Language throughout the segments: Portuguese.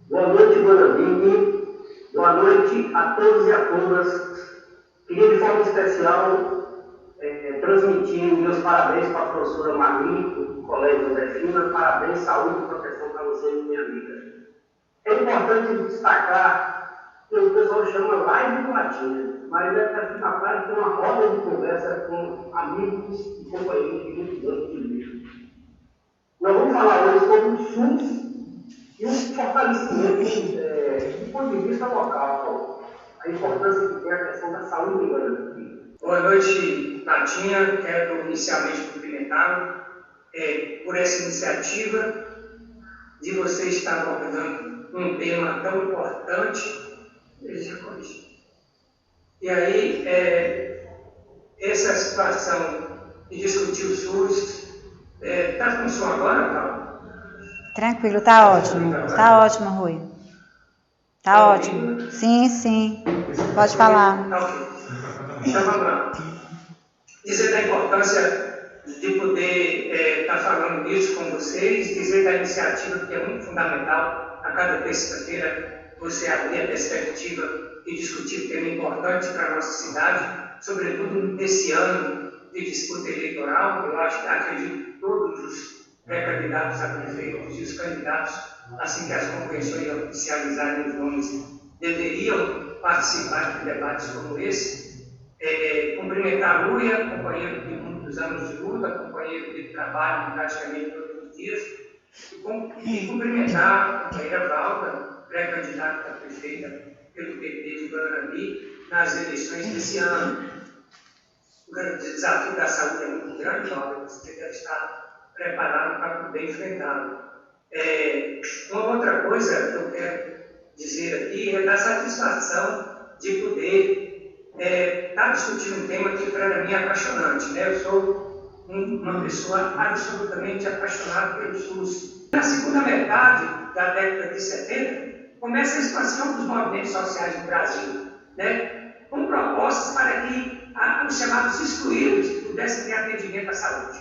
Boa noite, dona Vicky. Boa noite a todos e a todas. Queria, de forma especial, transmitir meus parabéns para a professora Marli, do Colégio Josefina. Parabéns, saúde e proteção para você, minha amiga. É importante destacar que o pessoal chama live do Latina, mas aqui na praia tem uma roda de conversa com amigos e companheiros de muitos anos de vida. Nós vamos falar hoje sobre o SUS e o fortalecimento do ponto de vista local, a importância que tem a questão da saúde humana. Boa noite, Latinha. Quero inicialmente cumprimentá-lo por essa iniciativa de você estar abordando um tema tão importante. E aí, essa situação de discutir o SUS, está com som agora, Paulo? Tranquilo, tá ótimo. Tá ótimo, Rui. Tá ótimo. Sim, sim. Pode falar. Tá ok. Então, vamos lá. Dizer da importância de poder estar falando disso com vocês, dizer da iniciativa que é muito fundamental a cada terça-feira você abrir a perspectiva e discutir um tema importante para a nossa cidade, sobretudo nesse ano de disputa eleitoral. Eu acredito que todos os pré-candidatos a prefeitos e os candidatos, assim que as convenções oficializarem os nomes, deveriam participar de debates como esse. Cumprimentar a Luia, companheiro de muitos anos de luta, companheiro de trabalho praticamente todos os dias, e cumprimentar a companheira Valda, pré-candidata a prefeita pelo PT de Guarani, nas eleições desse ano. O desafio da saúde é muito grande, Valda, você deve estar preparado para poder enfrentá-lo. Uma outra coisa que eu quero dizer aqui é da satisfação de poder estar discutindo um tema que para mim é apaixonante, né? Eu sou uma pessoa absolutamente apaixonada pelo SUS. Na segunda metade da década de 70, começa a expansão dos movimentos sociais no Brasil, né? Com propostas para que os chamados excluídos pudessem ter atendimento à saúde.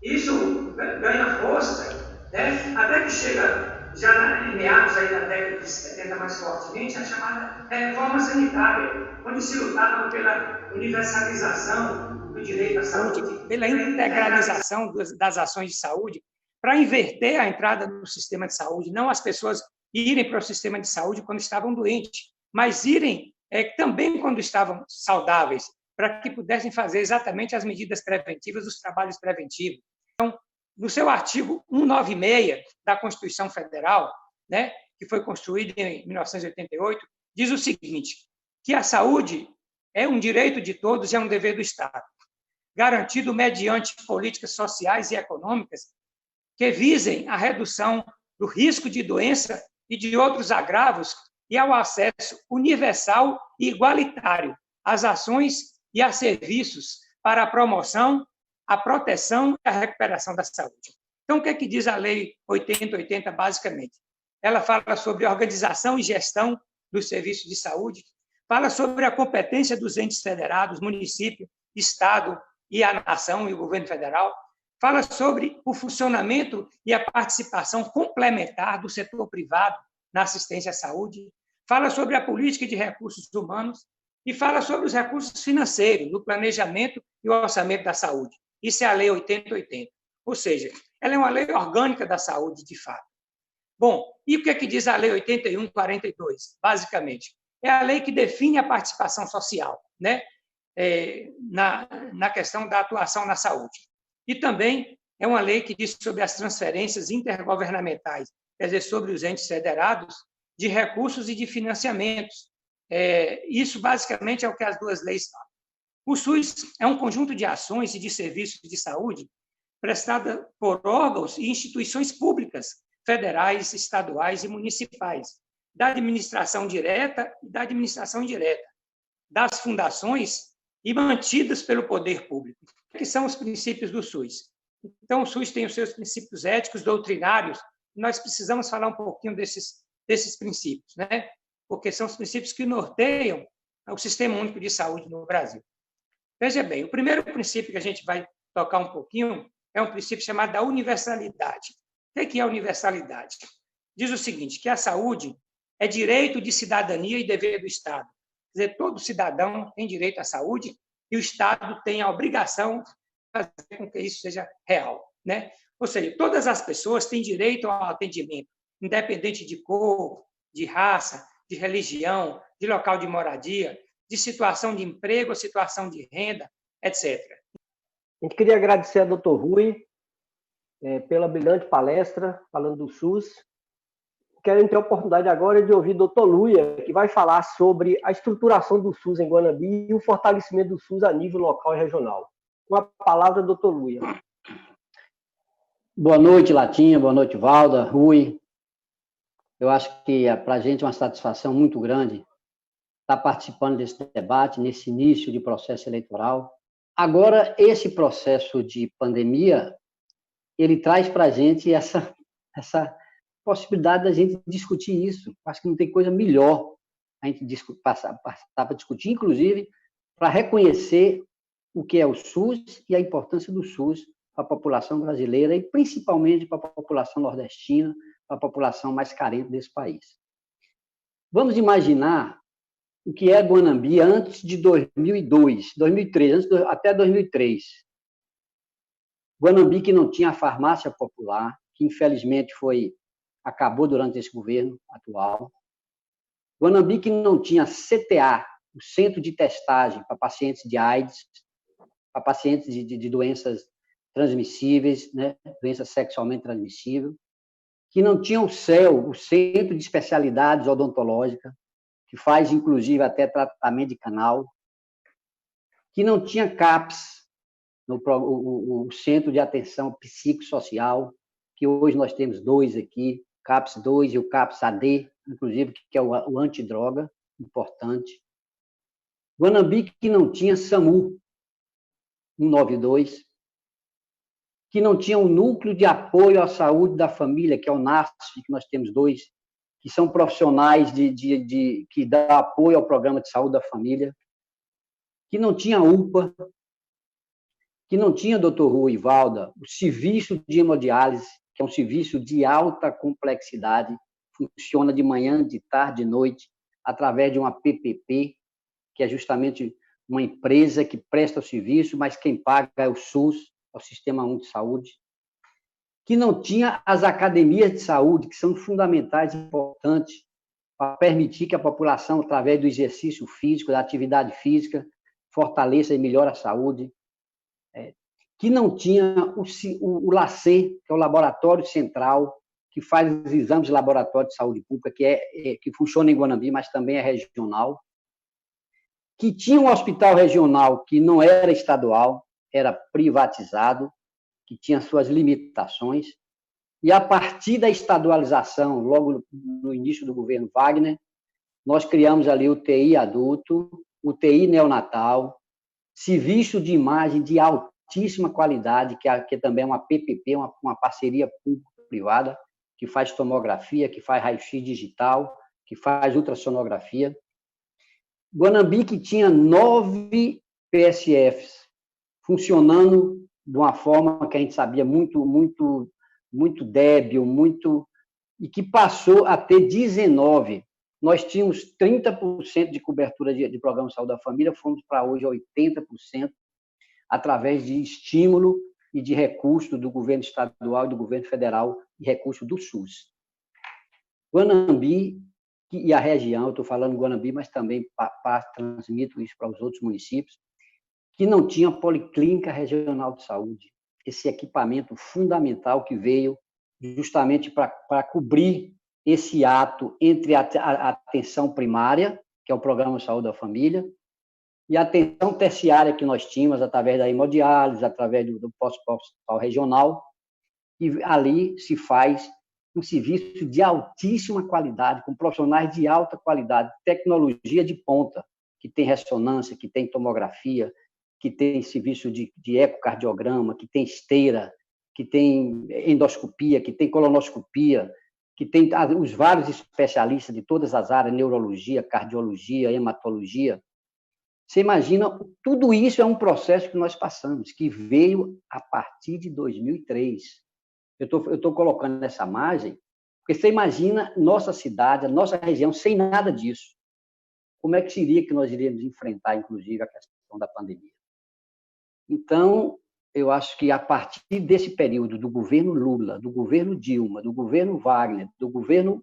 Isso ganha força, né? Até que chega já em meados aí da década de 70 mais fortemente, a chamada reforma sanitária, onde se lutava pela universalização do direito à saúde, pela integralização das ações de saúde, para inverter a entrada no sistema de saúde, não as pessoas irem para o sistema de saúde quando estavam doentes, mas irem também quando estavam saudáveis, para que pudessem fazer exatamente as medidas preventivas, os trabalhos preventivos. Então, no seu artigo 196 da Constituição Federal, né, que foi construído em 1988, diz o seguinte, que a saúde é um direito de todos e é um dever do Estado, garantido mediante políticas sociais e econômicas que visem a redução do risco de doença e de outros agravos e ao acesso universal e igualitário às ações e a serviços para a promoção, a proteção e a recuperação da saúde. Então, o que é que diz a Lei 8080, basicamente? Ela fala sobre organização e gestão dos serviços de saúde, fala sobre a competência dos entes federados, município, Estado e a nação e o governo federal, fala sobre o funcionamento e a participação complementar do setor privado na assistência à saúde, fala sobre a política de recursos humanos e fala sobre os recursos financeiros, no planejamento e o orçamento da saúde. Isso é a Lei 8080. Ou seja, ela é uma lei orgânica da saúde, de fato. Bom, e o que é que diz a Lei 8142, basicamente? É a lei que define a participação social, né? Na questão da atuação na saúde. E também é uma lei que diz sobre as transferências intergovernamentais, quer dizer, sobre os entes federados, de recursos e de financiamentos. Isso, basicamente, é o que as duas leis falam. O SUS é um conjunto de ações e de serviços de saúde prestada por órgãos e instituições públicas, federais, estaduais e municipais, da administração direta e da administração indireta, das fundações e mantidas pelo poder público, que são os princípios do SUS. Então, o SUS tem os seus princípios éticos, doutrinários, e nós precisamos falar um pouquinho desses princípios, né? Porque são os princípios que norteiam o Sistema Único de Saúde no Brasil. Veja bem, o primeiro princípio que a gente vai tocar um pouquinho é um princípio chamado da universalidade. O que é a universalidade? Diz o seguinte, que a saúde é direito de cidadania e dever do Estado. Quer dizer, todo cidadão tem direito à saúde e o Estado tem a obrigação de fazer com que isso seja real, né? Ou seja, todas as pessoas têm direito ao atendimento, independente de cor, de raça, de religião, de local de moradia, de situação de emprego, situação de renda, etc. A gente queria agradecer ao Dr. Rui pela brilhante palestra, falando do SUS. Quero ter a oportunidade agora de ouvir o Dr. Luia, que vai falar sobre a estruturação do SUS em Guanambi e o fortalecimento do SUS a nível local e regional. Com a palavra, Dr. Luia. Boa noite, Latinha. Boa noite, Valda, Rui. Eu acho que para a gente é uma satisfação muito grande estar participando desse debate, nesse início de processo eleitoral. Agora, esse processo de pandemia, ele traz para a gente essa possibilidade da gente discutir isso. Acho que não tem coisa melhor a gente passar para discutir, inclusive para reconhecer o que é o SUS e a importância do SUS para a população brasileira e principalmente para a população nordestina, para a população mais carente desse país. Vamos imaginar o que é Guanambi antes de 2003, até 2003. Guanambi que não tinha farmácia popular, que infelizmente acabou durante esse governo atual. Guanambi que não tinha CTA, o Centro de Testagem para pacientes de AIDS, para pacientes de doenças transmissíveis, né? Doença sexualmente transmissível, que não tinha o CEL, o Centro de Especialidades Odontológicas, que faz, inclusive, até tratamento de canal, que não tinha CAPS, o Centro de Atenção Psicossocial, que hoje nós temos 2 aqui, o CAPS 2 e o CAPS AD, inclusive, que é o antidroga, importante. Guanambi que não tinha SAMU 192, que não tinha o Núcleo de Apoio à Saúde da Família, que é o NASF, que nós temos 2, que são profissionais que dão apoio ao Programa de Saúde da Família, que não tinha UPA, que não tinha, doutor Rui e Valda, o serviço de hemodiálise, que é um serviço de alta complexidade, funciona de manhã, de tarde, de noite, através de uma PPP, que é justamente uma empresa que presta o serviço, mas quem paga é o SUS, é o Sistema Único de Saúde, que não tinha as academias de saúde, que são fundamentais e importantes para permitir que a população, através do exercício físico, da atividade física, fortaleça e melhore a saúde, que não tinha o LACEN, que é o Laboratório Central, que faz os exames de laboratório de saúde pública, que funciona em Guanambi, mas também é regional, que tinha um hospital regional que não era estadual, era privatizado, que tinha suas limitações, e a partir da estadualização, logo no início do governo Wagner, nós criamos ali o TI adulto, o TI neonatal, serviço de imagem de altíssima qualidade, que também é uma PPP, uma parceria público-privada, que faz tomografia, que faz raio-x digital, que faz ultrassonografia. Guanambi que tinha 9 PSFs, funcionando de uma forma que a gente sabia muito débil, e que passou a ter 19. Nós tínhamos 30% de cobertura de programa de saúde da família, fomos para hoje 80%, através de estímulo e de recurso do governo estadual e do governo federal, e recurso do SUS. Guanambi e a região, eu estou falando Guanambi, mas também transmito isso para os outros municípios, que não tinha policlínica regional de saúde, esse equipamento fundamental que veio justamente para cobrir esse ato entre a atenção primária, que é o Programa de Saúde da Família, e a atenção terciária que nós tínhamos através da hemodiálise, através do pós-hospital regional, e ali se faz um serviço de altíssima qualidade, com profissionais de alta qualidade, tecnologia de ponta, que tem ressonância, que tem tomografia, que tem serviço de ecocardiograma, que tem esteira, que tem endoscopia, que tem colonoscopia, que tem os vários especialistas de todas as áreas, neurologia, cardiologia, hematologia. Você imagina, tudo isso é um processo que nós passamos, que veio a partir de 2003. Eu estou colocando nessa margem, porque você imagina nossa cidade, a nossa região, sem nada disso. Como é que seria que nós iríamos enfrentar, inclusive, a questão da pandemia? Então, eu acho que a partir desse período do governo Lula, do governo Dilma, do governo Wagner, do governo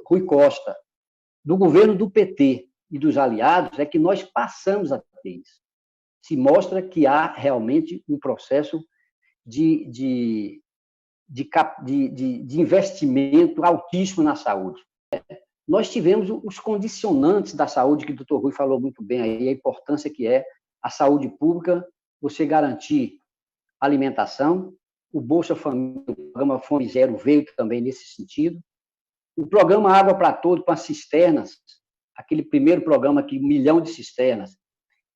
Rui Costa, do governo do PT e dos aliados, é que nós passamos a ter isso. Se mostra que há realmente um processo de investimento altíssimo na saúde. Nós tivemos os condicionantes da saúde, que o doutor Rui falou muito bem aí, a importância que é a saúde pública, você garantir alimentação, o Bolsa Família, o programa Fome Zero veio também nesse sentido, o programa Água para Todos, com as cisternas, aquele primeiro programa que 1 milhão de cisternas,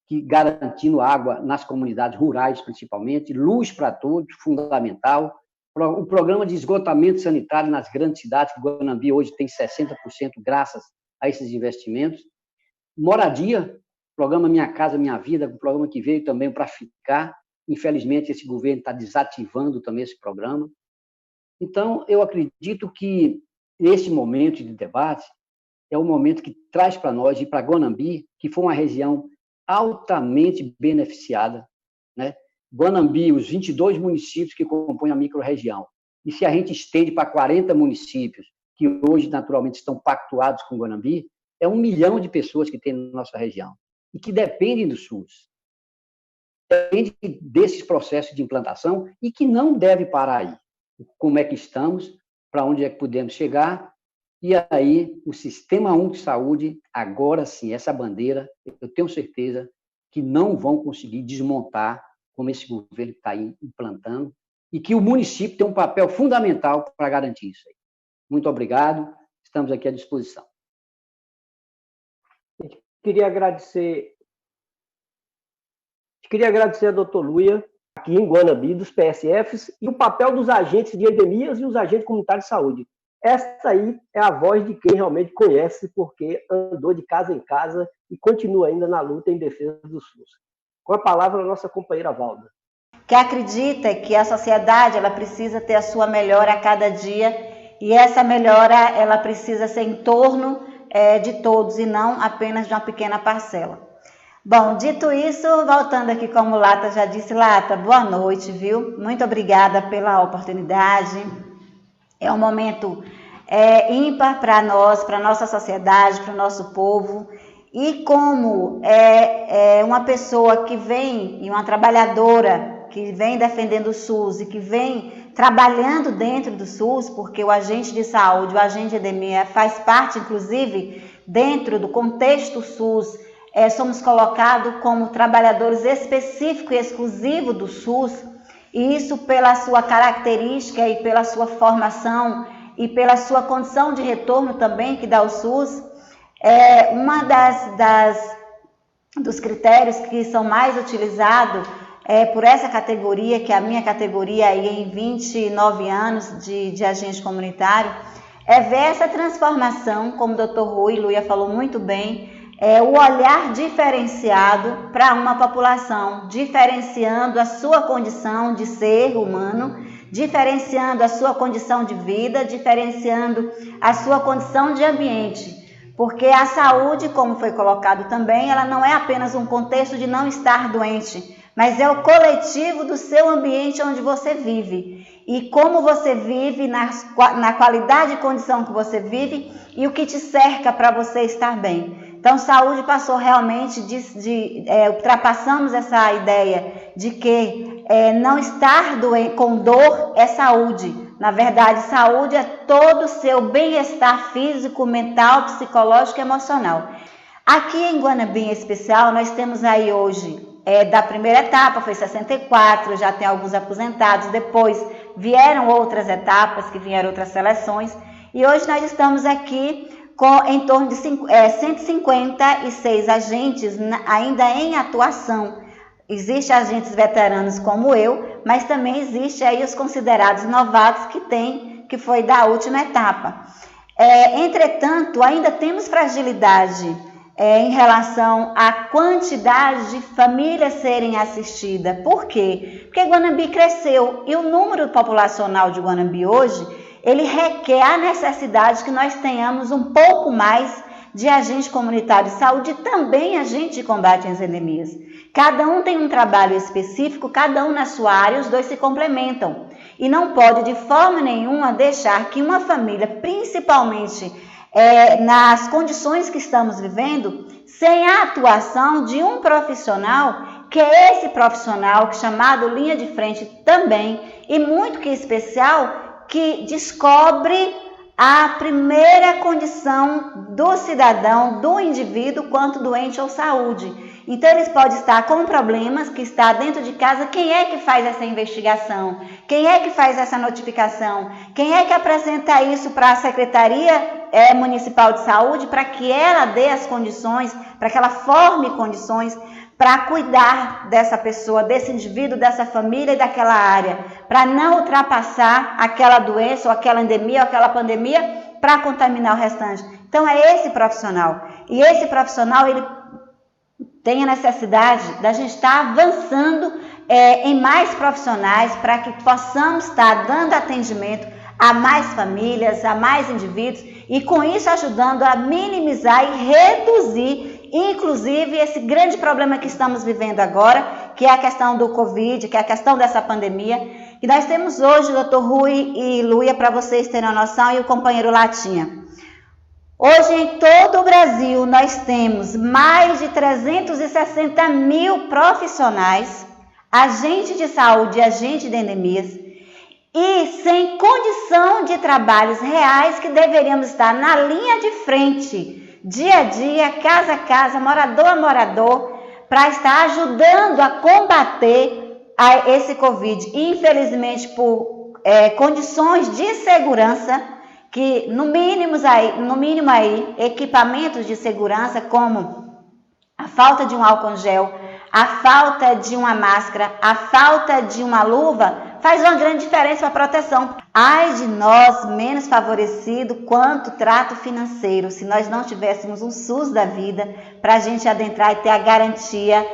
que garantindo água nas comunidades rurais, principalmente, luz para todos, fundamental, o programa de esgotamento sanitário nas grandes cidades, que Guanambi hoje tem 60% graças a esses investimentos, moradia, programa Minha Casa Minha Vida, um programa que veio também para ficar, infelizmente esse governo está desativando também esse programa. Então, eu acredito que esse momento de debate é um momento que traz para nós, e para Guanambi, que foi uma região altamente beneficiada, né? Guanambi, os 22 municípios que compõem a microrregião, e se a gente estende para 40 municípios, que hoje, naturalmente, estão pactuados com Guanambi, é 1 milhão de pessoas que tem na nossa região, e que dependem do SUS. Depende desses processos de implantação, e que não deve parar aí. Como é que estamos, para onde é que podemos chegar, e aí o Sistema Único de Saúde, agora sim, essa bandeira, eu tenho certeza que não vão conseguir desmontar como esse governo está implantando, e que o município tem um papel fundamental para garantir isso aí. Muito obrigado, estamos aqui à disposição. Queria agradecer a doutor Luia, aqui em Guanambi, dos PSFs, e o papel dos agentes de endemias e os agentes comunitários de saúde. Essa aí é a voz de quem realmente conhece, porque andou de casa em casa e continua ainda na luta em defesa do SUS. Com a palavra, a nossa companheira Valda. Que acredita que a sociedade ela precisa ter a sua melhora a cada dia, e essa melhora ela precisa ser em torno de todos e não apenas de uma pequena parcela. Bom, dito isso, voltando aqui, como Lata já disse, Lata, boa noite, viu? Muito obrigada pela oportunidade. É um momento ímpar para nós, para a nossa sociedade, para o nosso povo. E como uma pessoa que vem, e uma trabalhadora que vem defendendo o SUS e que vem trabalhando dentro do SUS, porque o agente de saúde, o agente de endemia faz parte, inclusive, dentro do contexto SUS, somos colocados como trabalhadores específicos e exclusivos do SUS, e isso pela sua característica e pela sua formação e pela sua condição de retorno também que dá o SUS. Uma dos critérios que são mais utilizados por essa categoria, que é a minha categoria aí em 29 anos de agente comunitário, é ver essa transformação, como o doutor Rui Luia falou muito bem, o olhar diferenciado para uma população, diferenciando a sua condição de ser humano, diferenciando a sua condição de vida, diferenciando a sua condição de ambiente. Porque a saúde, como foi colocado também, ela não é apenas um contexto de não estar doente, mas é o coletivo do seu ambiente onde você vive. E como você vive, na qualidade e condição que você vive e o que te cerca para você estar bem. Então, saúde passou realmente ultrapassamos essa ideia de que não estar com dor é saúde. Na verdade, saúde é todo o seu bem-estar físico, mental, psicológico e emocional. Aqui em Guanambi, em especial, nós temos aí hoje, da primeira etapa, foi 64, já tem alguns aposentados, depois vieram outras etapas, que vieram outras seleções, e hoje nós estamos aqui em torno de 156 agentes ainda em atuação. Existem agentes veteranos como eu, mas também existe aí os considerados novatos que foi da última etapa. Entretanto, ainda temos fragilidade em relação à quantidade de famílias serem assistidas. Por quê? Porque Guanambi cresceu e o número populacional de Guanambi hoje, ele requer a necessidade que nós tenhamos um pouco mais de agente comunitário de saúde e também agente de combate às endemias. Cada um tem um trabalho específico, cada um na sua área, os dois se complementam. E não pode de forma nenhuma deixar que uma família, principalmente nas condições que estamos vivendo, sem a atuação de um profissional, que é esse profissional chamado linha de frente também, e muito que especial, que descobre a primeira condição do cidadão, do indivíduo, quanto doente ou saúde. Então, eles podem estar com problemas, que está dentro de casa. Quem é que faz essa investigação? Quem é que faz essa notificação? Quem é que apresenta isso para a Secretaria Municipal de Saúde, para que ela dê as condições, para que ela forme condições para cuidar dessa pessoa, desse indivíduo, dessa família e daquela área, para não ultrapassar aquela doença, ou aquela endemia, ou aquela pandemia, para contaminar o restante. Então, é esse profissional. E esse profissional, ele tem a necessidade da gente estar avançando em mais profissionais, para que possamos estar dando atendimento a mais famílias, a mais indivíduos, e com isso ajudando a minimizar e reduzir, inclusive, esse grande problema que estamos vivendo agora, que é a questão do Covid, que é a questão dessa pandemia. E nós temos hoje, doutor Rui e Luia, para vocês terem uma noção, e o companheiro Latinha. Hoje, em todo o Brasil, nós temos mais de 360 mil profissionais, agentes de saúde e agentes de endemias, e sem condição de trabalhos reais, que deveríamos estar na linha de frente, dia a dia, casa a casa, morador a morador, para estar ajudando a combater esse Covid. Infelizmente, por condições de segurança, que no mínimo aí, equipamentos de segurança, como a falta de um álcool gel, a falta de uma máscara, a falta de uma luva, faz uma grande diferença para a proteção. Ai de nós, menos favorecido quanto trato financeiro, se nós não tivéssemos um SUS da vida para a gente adentrar e ter a garantia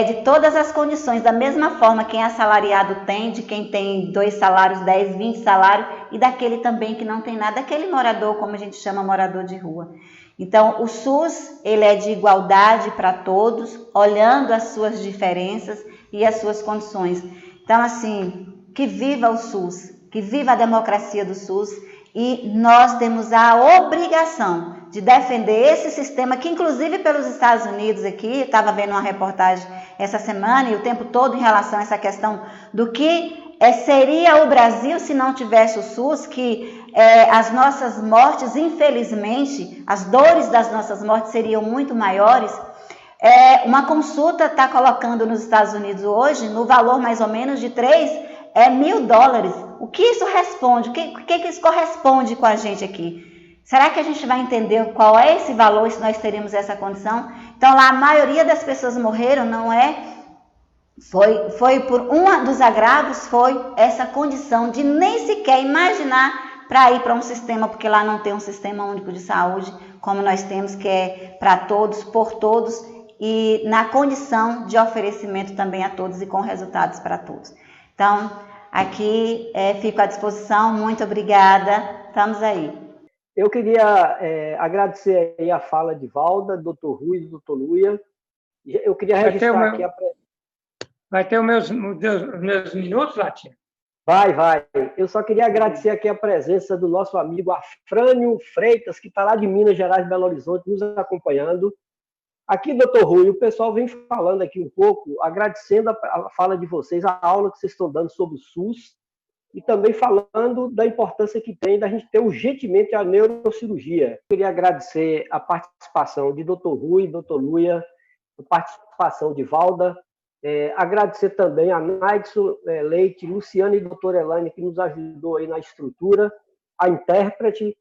de todas as condições, da mesma forma quem é assalariado tem, de quem tem 2 salários, 10, 20 salários, e daquele também que não tem nada, aquele morador, como a gente chama, morador de rua. Então, o SUS, ele é de igualdade para todos, olhando as suas diferenças e as suas condições. Então, assim, que viva o SUS, que viva a democracia do SUS, e nós temos a obrigação de defender esse sistema, que inclusive pelos Estados Unidos aqui, eu estava vendo uma reportagem essa semana e o tempo todo em relação a essa questão do que seria o Brasil se não tivesse o SUS, que as nossas mortes, infelizmente, as dores das nossas mortes seriam muito maiores. Uma consulta está colocando nos Estados Unidos hoje no valor mais ou menos de $1.000. O que isso responde? O que isso corresponde com a gente aqui? Será que a gente vai entender qual é esse valor se nós teríamos essa condição? Então, lá a maioria das pessoas morreram, não é? Foi por um dos agravos, foi essa condição de nem sequer imaginar para ir para um sistema, porque lá não tem um sistema único de saúde, como nós temos, que é para todos, por todos, e na condição de oferecimento também a todos e com resultados para todos. Então, aqui fico à disposição, muito obrigada, estamos aí. Eu queria agradecer aí a fala de Valda, doutor Rui e doutor Luia. Eu queria registrar aqui a... Vai ter os meus minutos, Latinha? Vai. Eu só queria agradecer aqui a presença do nosso amigo Afrânio Freitas, que está lá de Minas Gerais, Belo Horizonte, nos acompanhando. Aqui, doutor Rui, o pessoal vem falando aqui um pouco, agradecendo a fala de vocês, a aula que vocês estão dando sobre o SUS, e também falando da importância que tem da gente ter urgentemente a neurocirurgia. Eu queria agradecer a participação de doutor Rui, doutor Luia, a participação de Valda, agradecer também a Naidson Leite, Luciana e doutora Elaine, que nos ajudou aí na estrutura, a intérprete,